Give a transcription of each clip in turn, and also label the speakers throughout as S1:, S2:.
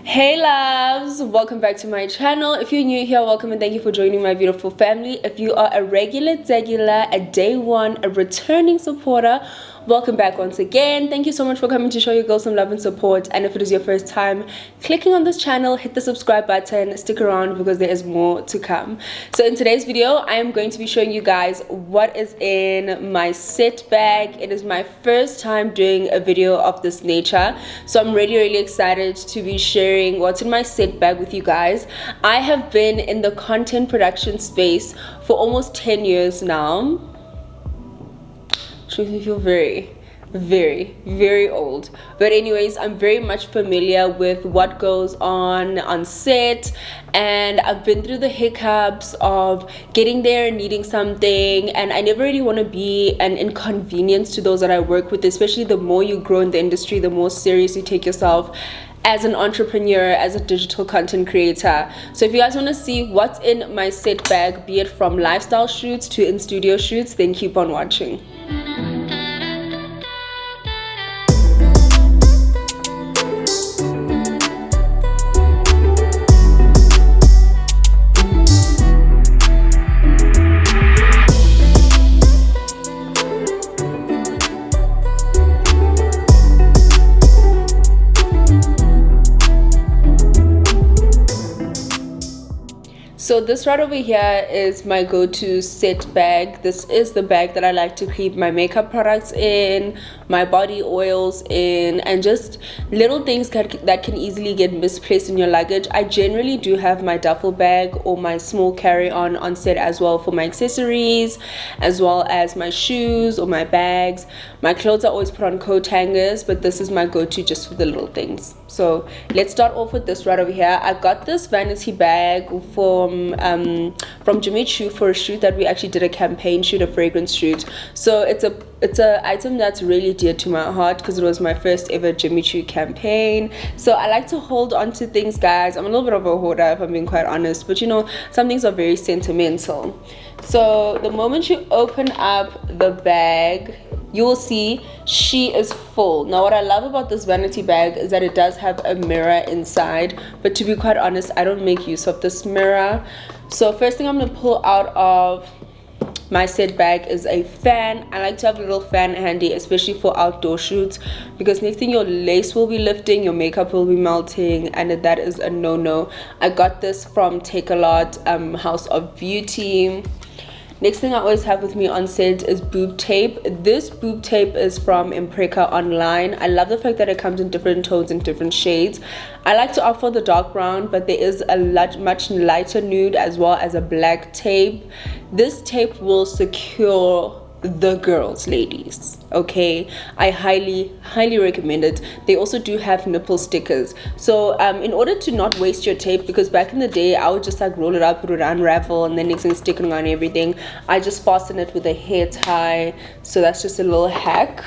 S1: Hey loves, welcome back to my channel. If you're new here, welcome and thank you for joining my beautiful family. If you are a regular, a day one, a returning supporter, welcome back once again. Thank you so much for coming to show your girls some love and support. And if it is your first time clicking on this channel, hit the subscribe button, stick around because there is more to come. So in today's video, I am going to be showing you guys what is in my set bag. It is my first time doing a video of this nature, so I'm really excited to be sharing what's in my set bag with you guys. I have been in the content production space for almost 10 years now. Which makes me feel very old, but anyways, I'm very much familiar with what goes on set, and I've been through the hiccups of getting there and needing something, and I never really want to be an inconvenience to those that I work with, especially the more you grow in the industry, the more serious you take yourself as an entrepreneur, as a digital content creator. So if you guys want to see what's in my set bag, be it from lifestyle shoots to in studio shoots, then keep on watching. So this right over here is my go-to set bag. This is the bag that I like to keep my makeup products in, my body oils in, and just little things that can easily get misplaced in your luggage. I generally do have my duffel bag or my small carry-on on set as well for my accessories, as well as my shoes or my bags. My clothes are always put on coat hangers, but this is my go-to just for the little things. So let's start off with this right over here. I got this vanity bag from Jimmy Choo for a shoot that we actually did, a campaign shoot, a fragrance shoot. So it's a item that's really dear to my heart because it was my first ever Jimmy Choo campaign. So I like to hold on to things, guys. I'm a little bit of a hoarder if I'm being quite honest, but you know, some things are very sentimental. So the moment you open up the bag, you will see she is full. Now what I love about this vanity bag is that it does have a mirror inside, but to be quite honest, I don't make use of this mirror. So first thing I'm going to pull out of my set bag is a fan. I like to have a little fan handy, especially for outdoor shoots, because next thing your lace will be lifting, your makeup will be melting, and that is a no-no. I got this from Take a Lot, House of Beauty. Next thing I always have with me on set is boob tape. This boob tape is from Impreka Online. I love the fact that it comes in different tones and different shades. I like to opt for the dark brown, but there is a much lighter nude as well as a black tape. This tape will secure the girls, ladies, okay? I highly recommend it. They also do have nipple stickers, so in order to not waste your tape, because back in the day I would just like roll it up, it would unravel, and then next thing sticking on everything, I just fasten it with a hair tie. So that's just a little hack.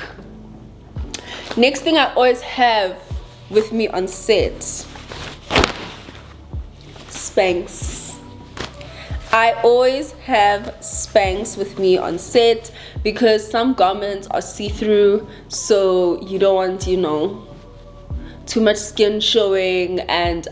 S1: Next thing I always have with me on set, Spanx. I always have Spanx with me on set because some garments are see-through, so you don't want, you know, too much skin showing. And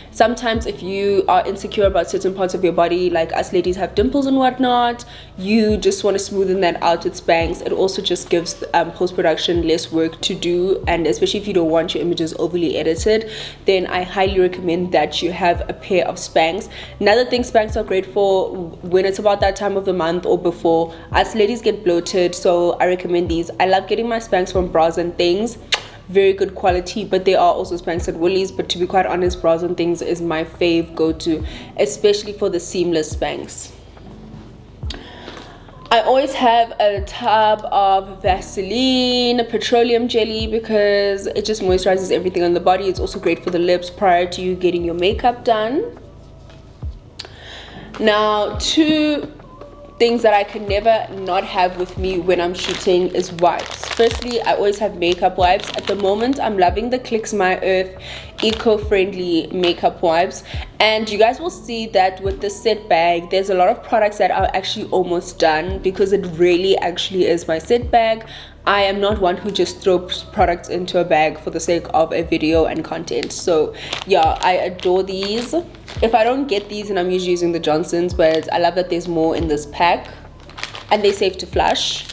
S1: sometimes if you are insecure about certain parts of your body, like us ladies have dimples and whatnot, you just want to smoothen that out with Spanx. It also just gives post-production less work to do, and especially if you don't want your images overly edited, then I highly recommend that you have a pair of Spanx. Another thing Spanx are great for when it's about that time of the month or before, us ladies get bloated, so I recommend these. I love getting my Spanx from Bras and Things. Very good quality, but there are also Spanx at Woolies, but to be quite honest, Bras and Things is my fave go-to, especially for the seamless Spanx. I always have a tub of Vaseline petroleum jelly because it just moisturizes everything on the body. It's also great for the lips prior to you getting your makeup done. Now, two things that I can never not have with me when I'm shooting is wipes. Firstly, I always have makeup wipes. At the moment, I'm loving the Clicks My Earth eco-friendly makeup wipes, and you guys will see that with the set bag there's a lot of products that are actually almost done because it really actually is my set bag. I am not one who just throws products into a bag for the sake of a video and content. So yeah, I adore these. If I don't get these, and I'm usually using the Johnsons, but I love that there's more in this pack and they're safe to flush.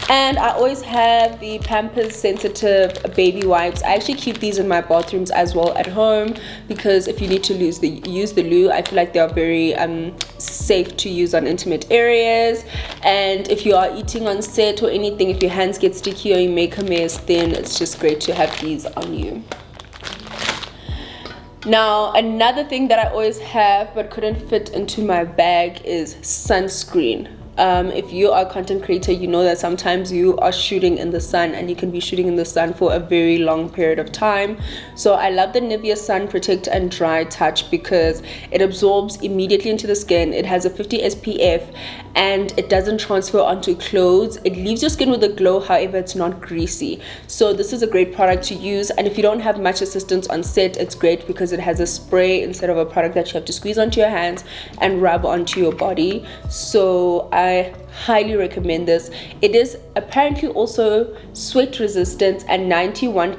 S1: And I always have the Pampers Sensitive baby wipes. I actually keep these in my bathrooms as well at home, because if you need to use the loo, I feel like they are very safe to use on intimate areas. And if you are eating on set or anything, if your hands get sticky or you make a mess, then it's just great to have these on you. Now, another thing that I always have but couldn't fit into my bag is sunscreen. If you are a content creator, you know that sometimes you are shooting in the sun, and you can be shooting in the sun for a very long period of time. So I love the Nivea Sun Protect and Dry Touch because it absorbs immediately into the skin. It has a 50 SPF and it doesn't transfer onto clothes. It leaves your skin with a glow, however it's not greasy. So this is a great product to use, and if you don't have much assistance on set, it's great because it has a spray instead of a product that you have to squeeze onto your hands and rub onto your body. So I highly recommend this. It is apparently also sweat resistant and 91%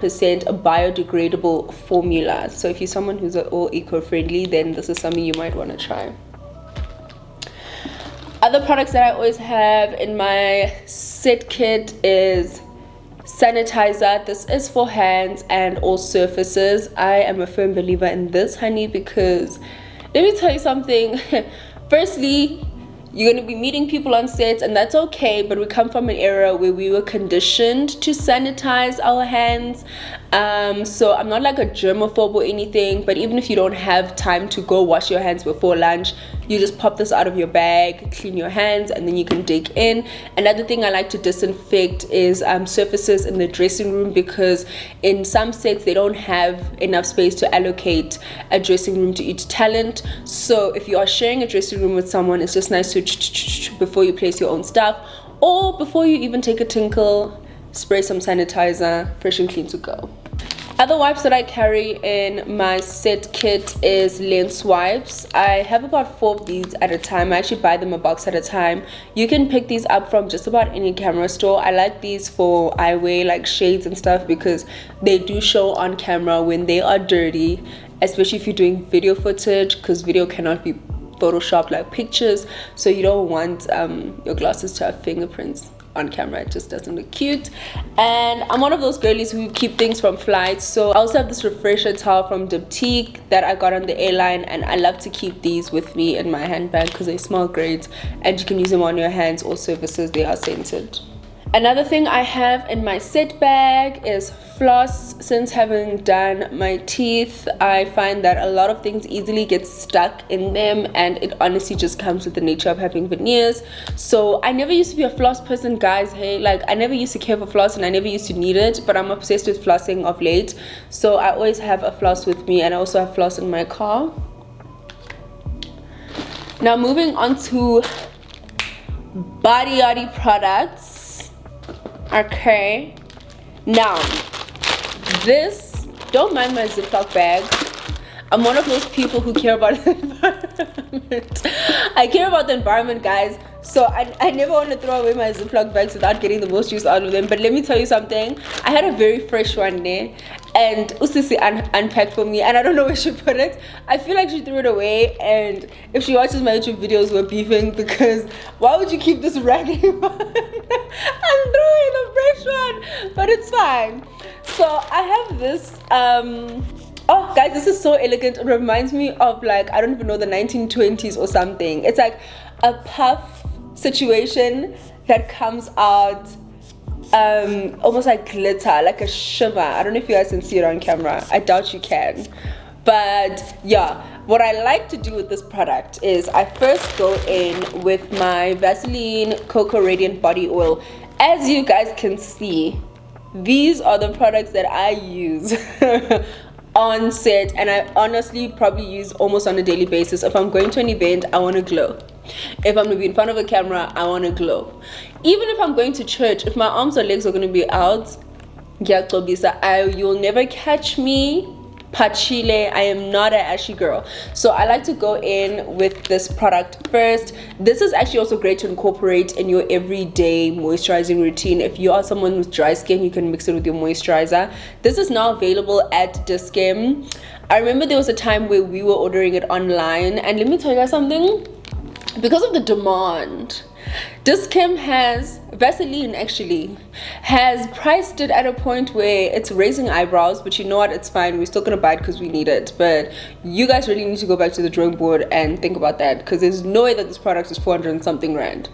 S1: biodegradable formula. So if you're someone who's all eco-friendly, then this is something you might want to try. Other products that I always have in my set kit is sanitizer. This is for hands and all surfaces. I am a firm believer in this, honey, because let me tell you something. Firstly, you're going to be meeting people on sets, and that's okay, but we come from an era where we were conditioned to sanitize our hands. So I'm not like a germaphobe or anything, but even if you don't have time to go wash your hands before lunch, you just pop this out of your bag, clean your hands, and then you can dig in. Another thing I like to disinfect is surfaces in the dressing room, because in some sets they don't have enough space to allocate a dressing room to each talent. So if you are sharing a dressing room with someone, it's just nice to before you place your own stuff, or before you even take a tinkle, spray some sanitizer, fresh and clean to go. Other wipes that I carry in my set kit is lens wipes. I have about 4 of these at a time. I actually buy them a box at a time. You can pick these up from just about any camera store. I like these for eyewear, like shades and stuff, because they do show on camera when they are dirty, especially if you're doing video footage, because video cannot be photoshopped like pictures, so you don't want your glasses to have fingerprints on camera. It just doesn't look cute. And I'm one of those girlies who keep things from flights, so I also have this refresher towel from Diptyque that I got on the airline, and I love to keep these with me in my handbag because they smell great, and you can use them on your hands or surfaces. They are scented. Another thing I have in my set bag is floss. Since having done my teeth, I find that a lot of things easily get stuck in them, and it honestly just comes with the nature of having veneers. So I never used to be a floss person, guys. Hey, like, I never used to care for floss, and I never used to need it, but I'm obsessed with flossing of late. So I always have a floss with me, and I also have floss in my car. Now moving on to body products. Okay, now this, don't mind my Ziploc bag. I'm one of those people who care about the environment. I care about the environment, guys. So I never want to throw away my Ziploc bags without getting the most use out of them. But let me tell you something. I had a very fresh one there, and Usisi unpacked for me, and I don't know where she put it. I feel like she threw it away, and if she watches my YouTube videos, we're beefing, because why would you keep this raggedy one? I'm throwing the fresh one, but it's fine. So I have this oh guys, this is so elegant. It reminds me of, like, I don't even know, the 1920s or something. It's like a puff situation that comes out almost like glitter, like a shimmer. I don't know if you guys can see it on camera. I doubt you can, but yeah, what I like to do with this product is I first go in with my Vaseline Cocoa Radiant Body Oil. As you guys can see, these are the products that I use on set, and I honestly probably use almost on a daily basis. If I'm going to an event, I want to glow. If I'm going to be in front of a camera, I want to glow. Even if I'm going to church, if my arms or legs are going to be out, you'll never catch me Pachile. I am not an ashy girl, so I like to go in with this product first. This is actually also great to incorporate in your everyday moisturizing routine. If you are someone with dry skin, you can mix it with your moisturizer. This is now available at Discam. I remember there was a time where we were ordering it online, and let me tell you guys something. Because of the demand, Discam has, Vaseline actually, has priced it at a point where it's raising eyebrows, but you know what, it's fine. We're still gonna buy it because we need it. But you guys really need to go back to the drawing board and think about that, because there's no way that this product is 400 and something rand.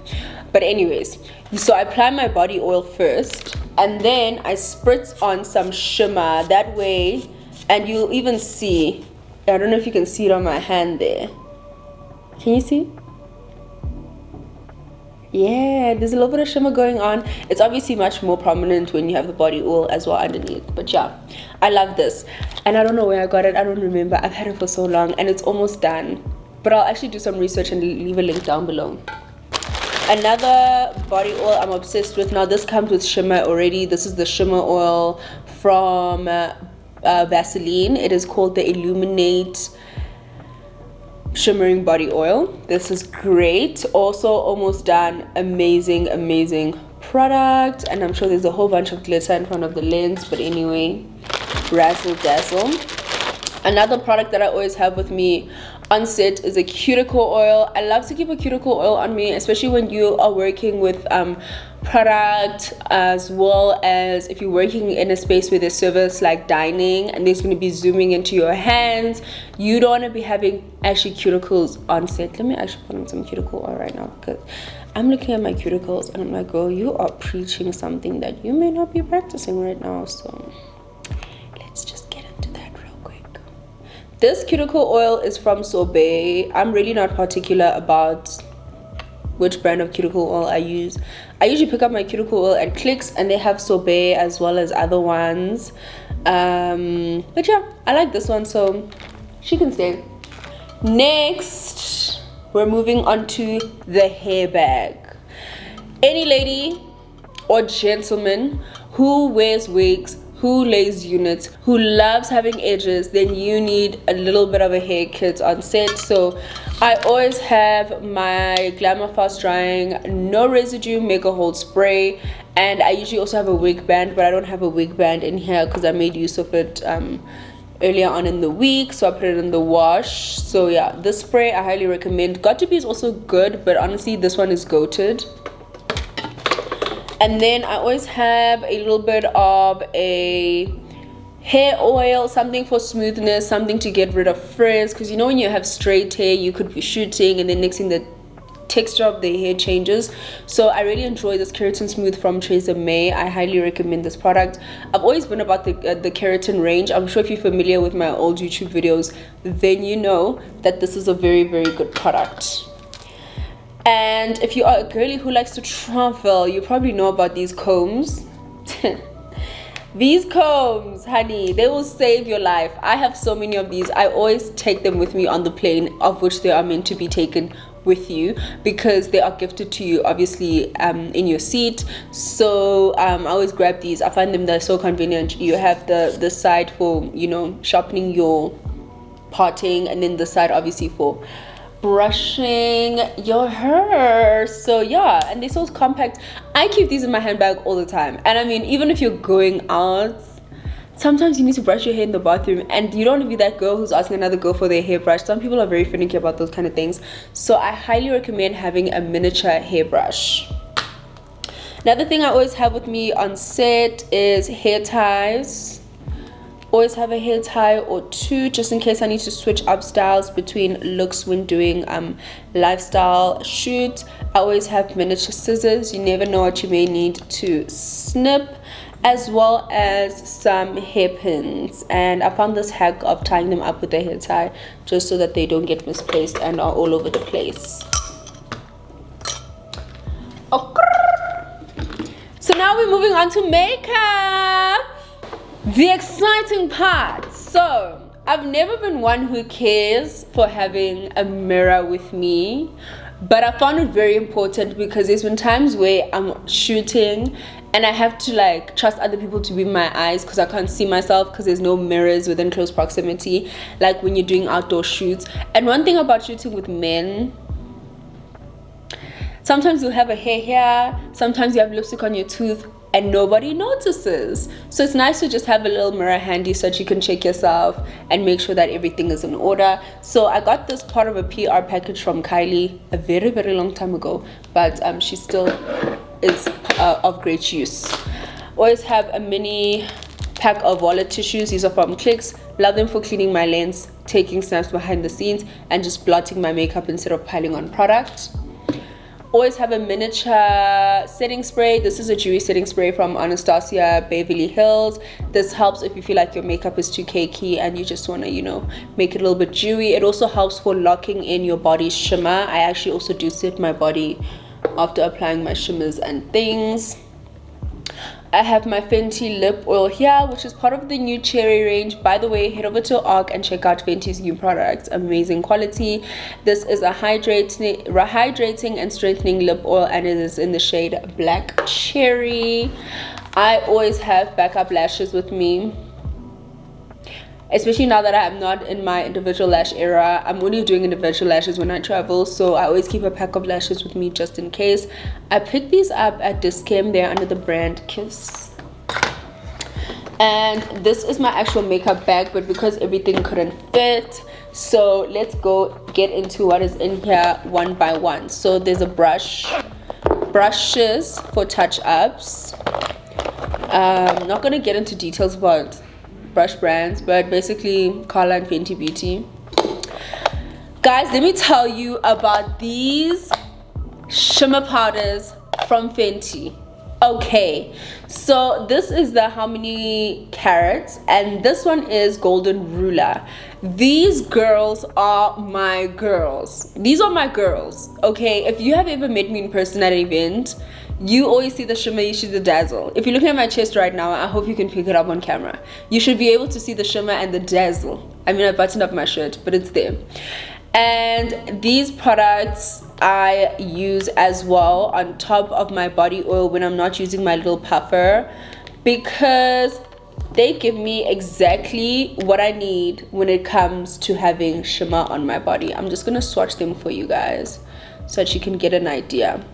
S1: But anyways, so I apply my body oil first, and then I spritz on some shimmer that way, and you'll even see, I don't know if you can see it on my hand there. Can you see? Yeah, there's a little bit of shimmer going on. It's obviously much more prominent when you have the body oil as well underneath. But yeah, I love this. And I don't know where I got it. I don't remember. I've had it for so long and it's almost done. But I'll actually do some research and leave a link down below. Another body oil I'm obsessed with. Now this comes with shimmer already. This is the shimmer oil from Vaseline. It is called the Illuminate shimmering body oil. This is great. Also almost done. Amazing product. And I'm sure there's a whole bunch of glitter in front of the lens, but anyway, razzle dazzle. Another product that I always have with me on set is a cuticle oil. I love to keep a cuticle oil on me, especially when you are working with product, as well as if you're working in a space where there's service like dining and there's going to be zooming into your hands. You don't want to be having actually cuticles on set. Let me actually put on some cuticle oil right now, because I'm looking at my cuticles and I'm like, girl, you are preaching something that you may not be practicing right now. So let's just get into that real quick. This cuticle oil is from Sorbet. I'm really not particular about which brand of cuticle oil I use. I usually pick up my cuticle oil at Clicks, and they have Sorbet as well as other ones. But yeah, I like this one, so she can stay. Next, we're moving on to the hair bag. Any lady or gentleman who wears wigs, who lays units, who loves having edges, then you need a little bit of a hair kit on set. So I always have my Glamour Fast Drying No Residue Mega Hold Spray, and I usually also have a wig band, but I don't have a wig band in here because I made use of it earlier on in the week, so I put it in the wash. So yeah, this spray I highly recommend. Got to Be is also good, but honestly this one is goated. And then I always have a little bit of a hair oil, something for smoothness, something to get rid of frizz, because you know when you have straight hair you could be shooting and then next thing the texture of the hair changes. So I really enjoy this Keratin Smooth from Theresa May. I highly recommend this product. I've always been about the keratin range. I'm sure if you're familiar with my old YouTube videos, then you know that this is a very good product. And if you are a girly who likes to travel, you probably know about these combs. These combs, honey, they will save your life. I have so many of these. I always take them with me on the plane, of which they are meant to be taken with you because they are gifted to you obviously in your seat. So I always grab these. I find them, they're so convenient. You have the side for, you know, sharpening your parting, and then the side obviously for brushing your hair. So yeah, and they're so compact. I keep these in my handbag all the time. And I mean, even if you're going out, sometimes you need to brush your hair in the bathroom, and you don't want to be that girl who's asking another girl for their hairbrush. Some people are very finicky about those kind of things. So I highly recommend having a miniature hairbrush. Another thing I always have with me on set is hair ties. Always have a hair tie or two just in case I need to switch up styles between looks when doing lifestyle shoots. I always have miniature scissors. You never know what you may need to snip, as well as some hairpins. And I found this hack of tying them up with a hair tie just so that they don't get misplaced and are all over the place. Okay. So now we're moving on to makeup. The exciting part. So I've never been one who cares for having a mirror with me, but I found it very important because there's been times where I'm shooting and I have to like trust other people to be my eyes because I can't see myself because there's no mirrors within close proximity, like when you're doing outdoor shoots. And one thing about shooting with men, sometimes you'll have a hair here, sometimes you have lipstick on your tooth, and nobody notices. So it's nice to just have a little mirror handy so that you can check yourself and make sure that everything is in order. So I got this part of a PR package from Kylie a very, very long time ago, but she still is of great use. Always have a mini pack of wallet tissues. These are from Clicks. Love them for cleaning my lens, taking snaps behind the scenes, and just blotting my makeup instead of piling on product. Always have a miniature setting spray. This is a dewy setting spray from Anastasia Beverly Hills. This helps if you feel like your makeup is too cakey and you just want to, you know, make it a little bit dewy. It also helps for locking in your body shimmer. I actually also do set my body after applying my shimmers and things. I have my Fenty lip oil here, which is part of the new Cherry range. By the way, head over to ARC and check out Fenty's new products. Amazing quality. This is a hydrating and strengthening lip oil, and it is in the shade Black Cherry. I always have backup lashes with me, especially now that I'm not in my individual lash era. I'm only doing individual lashes when I travel, so I always keep a pack of lashes with me just in case. I picked these up at Discam. They're under the brand Kiss. And this is my actual makeup bag, but because everything couldn't fit, so let's go get into what is in here one by one. So there's a brushes for touch-ups. I'm not gonna get into details about brush brands, but basically Carla and Fenty Beauty. Guys, let me tell you about these shimmer powders from Fenty. Okay, so this is the How Many Carats, and this one is Golden Ruler. These girls are my girls. These are my girls. Okay, if you have ever met me in person at an event, you always see the shimmer, you see the dazzle. If you're looking at my chest right now, I hope you can pick it up on camera. You should be able to see the shimmer and the dazzle. I mean, I buttoned up my shirt, but it's there. And these products I use as well on top of my body oil when I'm not using my little puffer, because they give me exactly what I need when it comes to having shimmer on my body. I'm just gonna swatch them for you guys so that you can get an idea.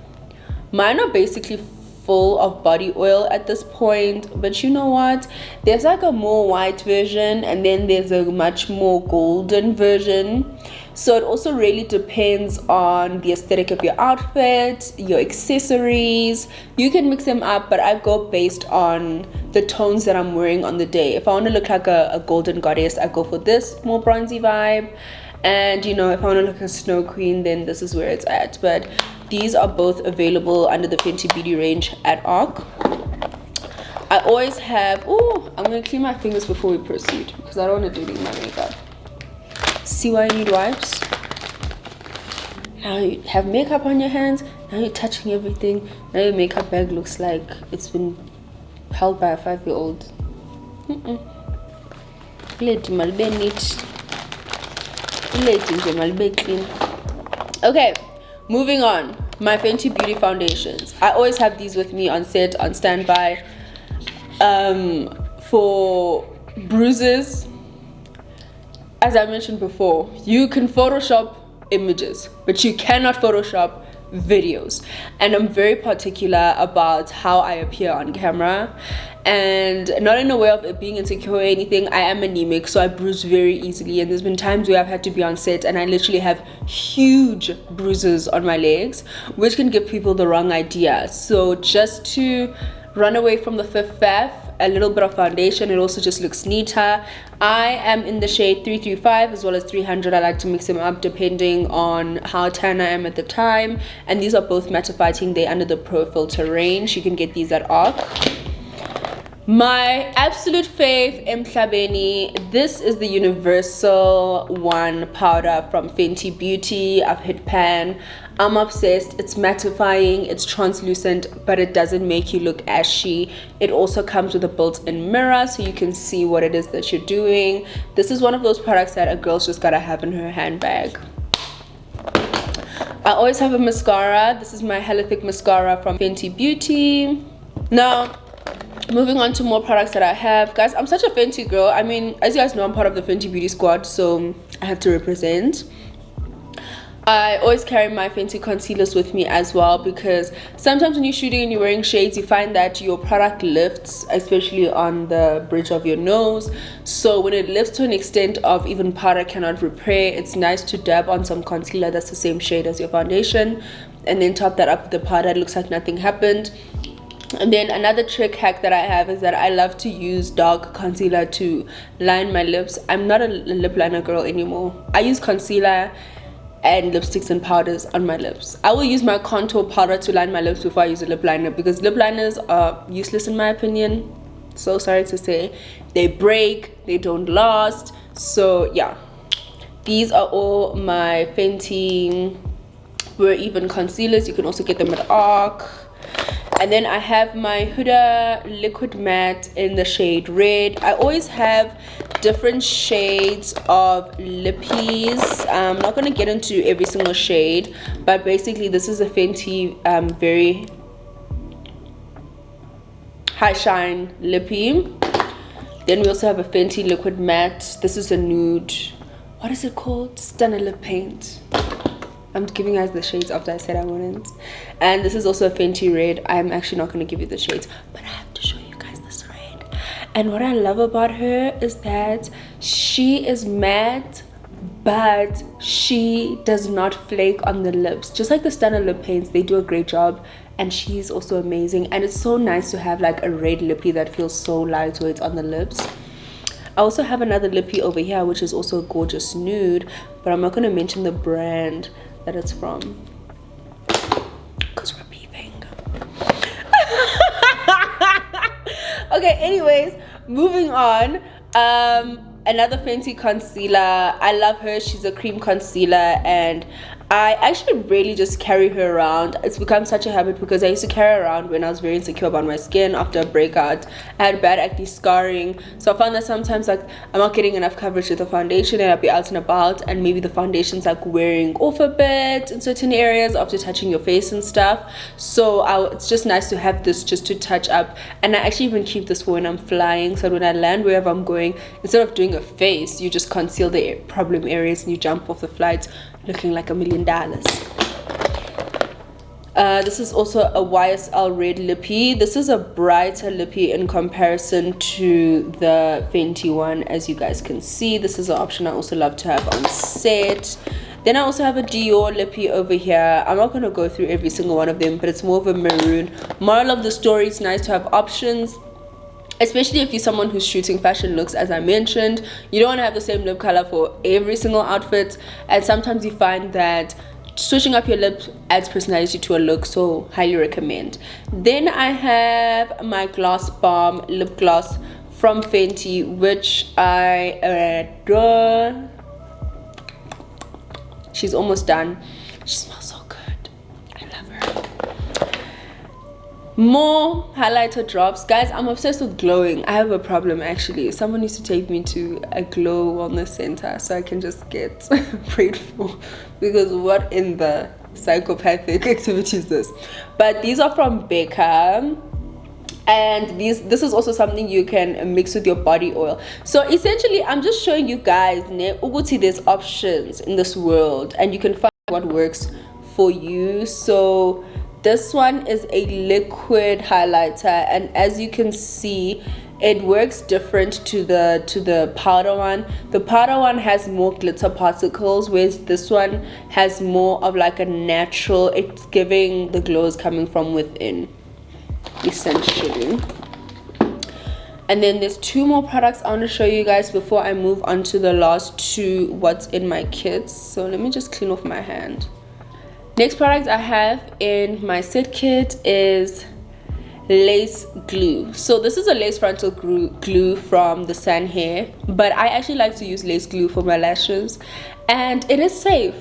S1: Mine are basically full of body oil at this point, but you know what, there's like a more white version and then there's a much more golden version. So it also really depends on the aesthetic of your outfit, your accessories. You can mix them up, but I go based on the tones that I'm wearing on the day. If I want to look like a golden goddess, I go for this more bronzy vibe. And you know, if I want to look like a snow queen, then this is where it's at. But these are both available under the Fenty Beauty range at ARC. I always have, oh, I'm going to clean my fingers before we proceed because I don't want to dirty my makeup. See why you need wipes? Now you have makeup on your hands, now you're touching everything. Now your makeup bag looks like it's been held by a 5-year-old. Okay, moving on. My Fenty Beauty foundations. I always have these with me on set, on standby, for bruises. As I mentioned before, you can Photoshop images, but you cannot Photoshop videos. And I'm very particular about how I appear on camera, and not in a way of it being insecure or anything. I am anemic, so I bruise very easily, and there's been times where I've had to be on set and I literally have huge bruises on my legs, which can give people the wrong idea. So just to run away from the fifth faff, a little bit of foundation, it also just looks neater. I am in the shade 335 as well as 300. I like to mix them up depending on how tan I am at the time, and these are both mattifying. They're under the Pro Filter range. You can get these at ARC. My absolute fave, Emhlabeni. This is the Universal One powder from Fenty Beauty. I've hit pan. I'm obsessed. It's mattifying, it's translucent, but it doesn't make you look ashy. It also comes with a built-in mirror so you can see what it is that you're doing. This is one of those products that a girl's just gotta have in her handbag. I always have a mascara. This is my Hella Thick mascara from Fenty Beauty. Now, moving on to more products that I have, guys. I'm such a Fenty girl. I mean, as you guys know, I'm part of the Fenty Beauty Squad, so I have to represent. I always carry my Fenty concealers with me as well, because sometimes when you're shooting and you're wearing shades, you find that your product lifts, especially on the bridge of your nose. So when it lifts to an extent of even powder cannot repair, it's nice to dab on some concealer that's the same shade as your foundation, and then top that up with the powder. It looks like nothing happened. And then another trick hack that I have is that I love to use dark concealer to line my lips. I'm not a lip liner girl anymore. I use concealer and lipsticks and powders on my lips. I will use my contour powder to line my lips before I use a lip liner, because lip liners are useless in my opinion. So sorry to say. They break, they don't last. So yeah, these are all my Fenty Wear Even concealers. You can also get them at ARC. And then I have my Huda liquid matte in the shade red. I always have different shades of lippies. I'm not going to get into every single shade, but basically this is a Fenty very high shine lippy. Then we also have a Fenty liquid matte. This is a nude. What is it called? Stunner lip paint. I'm giving you guys the shades after I said I wouldn't. And this is also a Fenty red. I'm actually not going to give you the shades, but I have to show you guys this red. And what I love about her is that she is matte, but she does not flake on the lips. Just like the Stunner lip paints, they do a great job. And she's also amazing. And it's so nice to have like a red lippy that feels so lightweight on the lips. I also have another lippy over here, which is also a gorgeous nude, but I'm not going to mention the brand that it's from, because we're beefing. Okay, anyways, moving on. Another Fenty concealer. I love her. She's a cream concealer, and I actually really just carry her around. It's become such a habit because I used to carry her around when I was very insecure about my skin after a breakout. I had bad acne scarring, so I found that sometimes like I'm not getting enough coverage with the foundation, and I'll be out and about and maybe the foundation's like wearing off a bit in certain areas after touching your face and stuff. So it's just nice to have this just to touch up. And I actually even keep this for when I'm flying, so when I land wherever I'm going, instead of doing a face, you just conceal the problem areas and you jump off the flight looking like $1 million. This is also a YSL red lippy. This is a brighter lippy in comparison to the Fenty one, as you guys can see. This is an option I also love to have on set. Then I also have a Dior lippy over here. I'm not going to go through every single one of them, but it's more of a maroon. Moral of the story, it's nice to have options, especially if you're someone who's shooting fashion looks. As I mentioned, you don't want to have the same lip color for every single outfit, and sometimes you find that switching up your lip adds personality to a look, so highly recommend. Then I have my Gloss Bomb lip gloss from Fenty, which I adore. She's almost done. She smells so good. I love her. More highlighter drops, guys. I'm obsessed with glowing. I have a problem actually. Someone needs to take me to a glow wellness center so I can just get prayed for, because what in the psychopathic activity is this? But these are from Becca, and this is also something you can mix with your body oil. So essentially I'm just showing you guys there's options in this world and you can find what works for you. So this one is a liquid highlighter, and as you can see, it works different to the powder one. The powder one has more glitter particles, whereas this one has more of like a natural, it's giving the glow is coming from within, essentially. And then there's two more products I want to show you guys before I move on to the last two what's in my kits. So let me just clean off my hand. Next product I have in my set kit is lace glue. So this is a lace frontal glue from the Sun Hair, but I actually like to use lace glue for my lashes, and it is safe.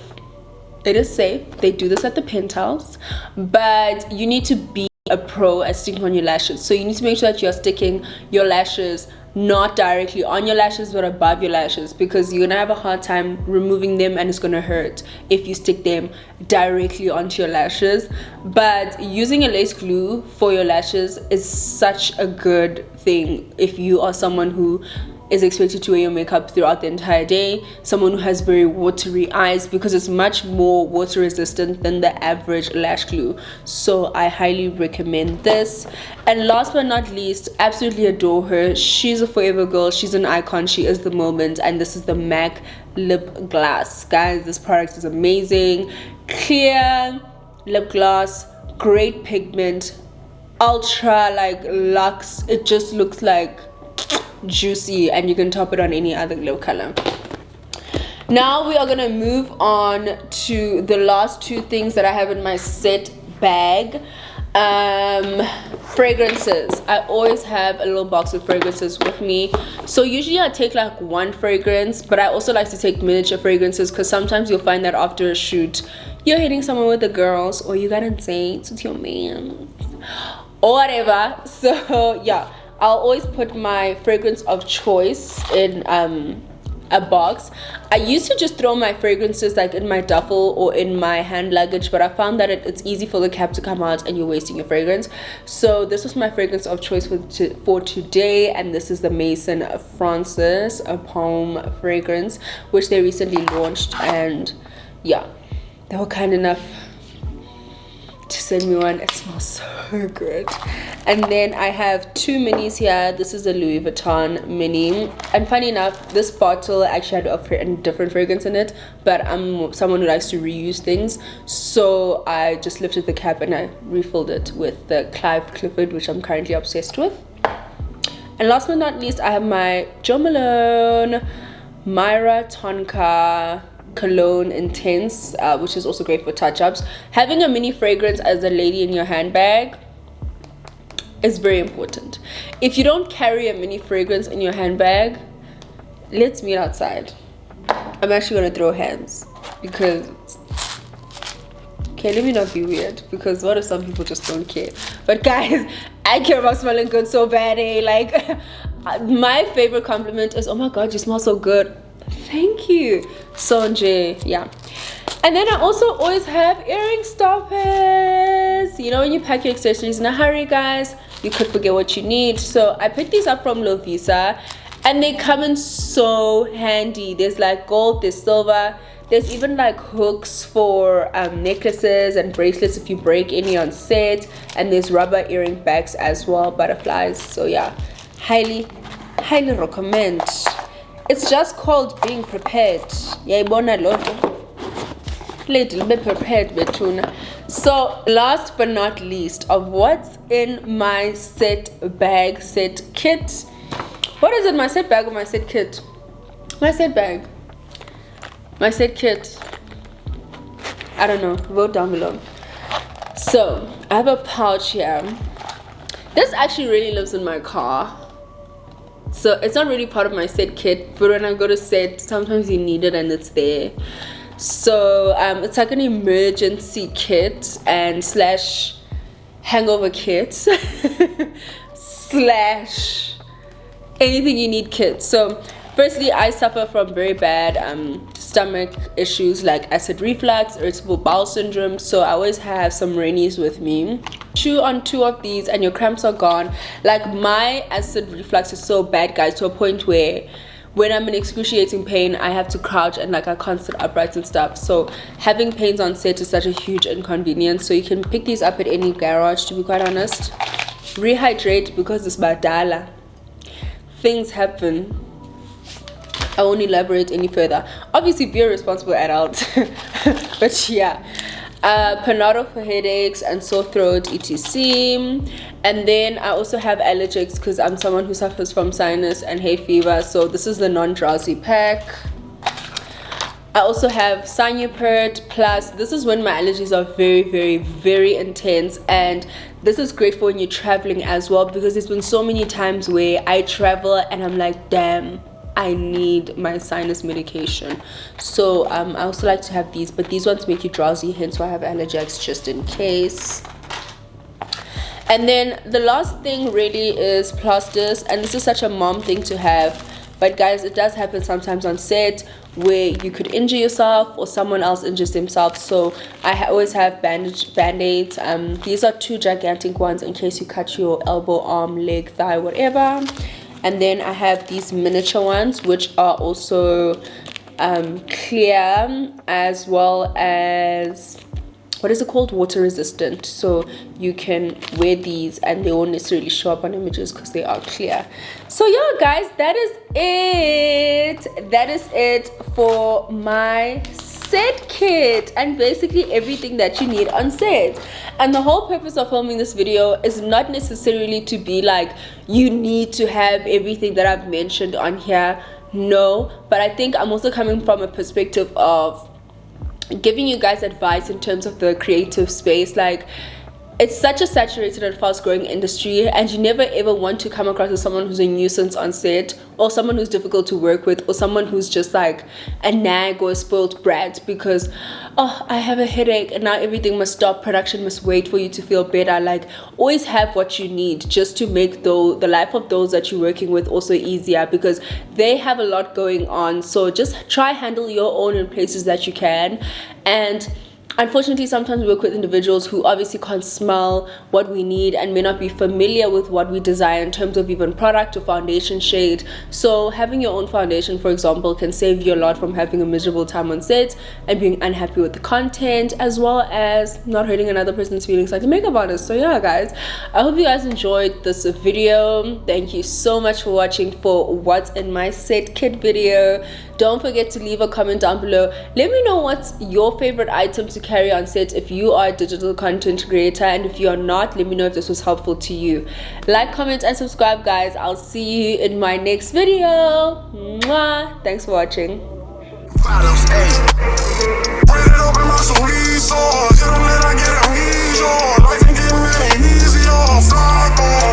S1: It is safe. They do this at the Penthouse, but you need to be a pro at sticking on your lashes. So you need to make sure that you're sticking your lashes not directly on your lashes but above your lashes, because you're gonna have a hard time removing them and it's gonna hurt if you stick them directly onto your lashes. But using a lace glue for your lashes is such a good thing if you are someone who is expected to wear your makeup throughout the entire day, someone who has very watery eyes, because it's much more water resistant than the average lash glue. So I highly recommend this. And last but not least, absolutely adore her. She's a forever girl, she's an icon, she is the moment, and this is the MAC lip gloss. Guys, this product is amazing. Clear lip gloss, great pigment, ultra like luxe. It just looks like juicy, and you can top it on any other lip color. Now we are gonna move on to the last two things that I have in my set bag. Fragrances. I always have a little box of fragrances with me. So usually I take like one fragrance, but I also like to take miniature fragrances, because sometimes you'll find that after a shoot you're hitting someone with the girls, or you got a date with your man or whatever. So yeah, I'll always put my fragrance of choice in a box. I used to just throw my fragrances like in my duffel or in my hand luggage, but I found that it's easy for the cap to come out and you're wasting your fragrance. So this was my fragrance of choice for today, and this is the Maison Francis Pomme fragrance, which they recently launched, and yeah, they were kind enough to send me one. It smells so good. And then I have two minis here. This is a Louis Vuitton mini, and funny enough, this bottle actually had a different fragrance in it, but I'm someone who likes to reuse things, so I just lifted the cap and I refilled it with the Clive Clifford, which I'm currently obsessed with. And last but not least, I have my Jo Malone Myra Tonka Cologne Intense, which is also great for touch-ups. Having a mini fragrance as a lady in your handbag is very important. If you don't carry a mini fragrance in your handbag, let's meet outside. I'm actually gonna throw hands, because okay, let me not be weird, because what if some people just don't care? But guys, I care about smelling good so bad, eh? Like my favorite compliment is, oh my god, you smell so good. Thank you, Sonjay. Yeah. And then I also always have earring stoppers. You know, when you pack your accessories in a hurry, guys, you could forget what you need. So I picked these up from Lovisa, and they come in so handy. There's like gold, there's silver, there's even like hooks for necklaces and bracelets if you break any on set, and there's rubber earring bags as well, butterflies. So yeah, highly recommend. It's just called being prepared. Yayibona loto. Little bit prepared, betuna. So last but not least, of what's in my set bag, set kit. What is in my set bag or my set kit? My set bag. My set kit. I don't know. Vote down below. So I have a pouch here. This actually really lives in my car. So it's not really part of my set kit, but when I go to set, sometimes you need it and it's there. So it's like an emergency kit and slash hangover kit slash anything you need kit. So firstly, I suffer from very bad stomach issues like acid reflux, irritable bowel syndrome, so I always have some Rainies with me. Chew on 2 of these and your cramps are gone. Like my acid reflux is so bad, guys, to a point where when I'm in excruciating pain, I have to crouch and like I can't sit upright and stuff. So having pains on set is such a huge inconvenience. So you can pick these up at any garage, to be quite honest. Rehydrate, because it's badala. Things happen. I won't elaborate any further. Obviously be a responsible adult. But yeah. Panado for headaches and sore throat, etc. And then I also have allergics, because I'm someone who suffers from sinus and hay fever. So this is the non-drowsy pack. I also have Sanupert Plus. This is when my allergies are very intense, and this is great for when you're traveling as well, because there's been so many times where I travel and I'm like, damn, I need my sinus medication. So I also like to have these, but these ones make you drowsy, hence why I have Allergex just in case. And then the last thing really is plasters, and this is such a mom thing to have, but guys, it does happen sometimes on set where you could injure yourself or someone else injures themselves. So I always have band-aids. These are 2 gigantic ones in case you cut your elbow, arm, leg, thigh, whatever. And then I have these miniature ones, which are also clear, as well as, what is it called, water resistant. So you can wear these and they won't necessarily show up on images because they are clear. So yeah guys, that is it for my set kit and basically everything that you need on set. And the whole purpose of filming this video is not necessarily to be like, you need to have everything that I've mentioned on here. No, but I think I'm also coming from a perspective of giving you guys advice in terms of the creative space. Like, it's such a saturated and fast growing industry, and you never ever want to come across as someone who's a nuisance on set, or someone who's difficult to work with, or someone who's just like a nag or a spoiled brat because, oh, I have a headache and now everything must stop, production must wait for you to feel better. Like, always have what you need just to make the life of those that you're working with also easier, because they have a lot going on. So just try handle your own in places that you can. And unfortunately, sometimes we work with individuals who obviously can't smell what we need and may not be familiar with what we desire in terms of even product or foundation shade. So having your own foundation, for example, can save you a lot from having a miserable time on set and being unhappy with the content, as well as not hurting another person's feelings like a makeup artist. So yeah guys, I hope you guys enjoyed this video. Thank you so much for watching for what's in my set kit video. Don't forget to leave a comment down below. Let me know what's your favorite item to carry on set if you are a digital content creator, and if you are not, let me know if this was helpful to you. Like, comment, and subscribe guys. I'll see you in my next video. Mwah. Thanks for watching. Life ain't getting any easier. Fly,